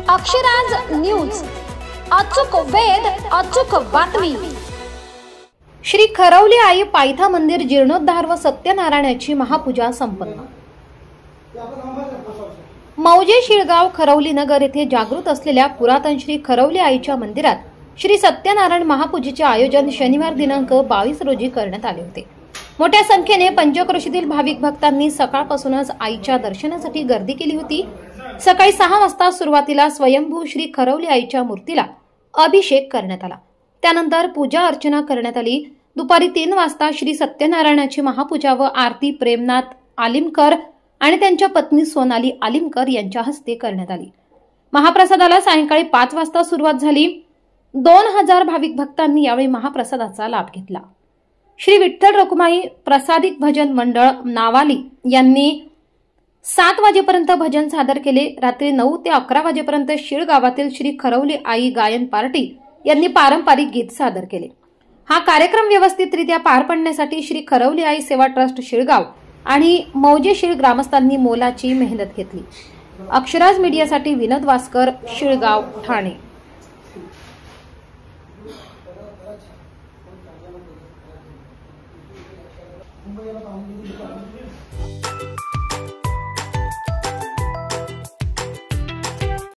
Akshraj news, अचूक वेध, अचूक बातमी। श्री खरवली आई पायथा मंदिर जीर्णोद्धार व सत्यनारायणाची महापूजा संपन्न। मौजे शिळगाव खरवली नगर येथे जागृत असलेल्या पुरातन श्री खरवली आईच्या मंदिरात श्री सत्यनारायण महापूजेचे आयोजन शनिवार दिनांक 22 रोजी करण्यात आले होते। मोठ्या संख्येने पंचक्रोशीतील भाविक भक्तांनी सकाळपासूनच आईच्या दर्शनासाठी गर्दी केली होती। सकाळी 6 वाजता सुरुवातीला स्वयंभू श्री खरवली आईच्या मूर्तीला अभिषेक करण्यात आला। त्यानंतर पूजा अर्चना करण्यात आली। दुपारी 3 वाजता श्री सत्यनारायणाची महापूजा व आरती प्रेमनाथ आलिमकर आणि त्यांच्या पत्नी सोनाली आलिमकर यांच्या हस्ते करण्यात आली। महाप्रसादाला सायंकाळी 5 वाजता सुरुवात झाली। 2000 भाविक भक्तांनी यावेळी महाप्रसादाचा लाभ घेतला। श्री विठ्ठल रखुमाई प्रसादिक भजन मंडळ नावाली यांनी 7 वाजेपर्यंत भजन सादर केले। रात्री 9 ते 11 वाजेपर्यंत शिळगावातील श्री खरवली आई गायन पार्टी यांनी पारंपरिक गीत सादर केले। हा कार्यक्रम व्यवस्थितरित्या पार पाडण्यासाठी श्री खरवली आई सेवा ट्रस्ट शिळगाव आणि मौजे शिळ ग्रामस्थांनी मोलाची मेहनत घेतली। अक्षराज मीडियासाठी विनोद वास्कर, शिळगाव, ठाणे।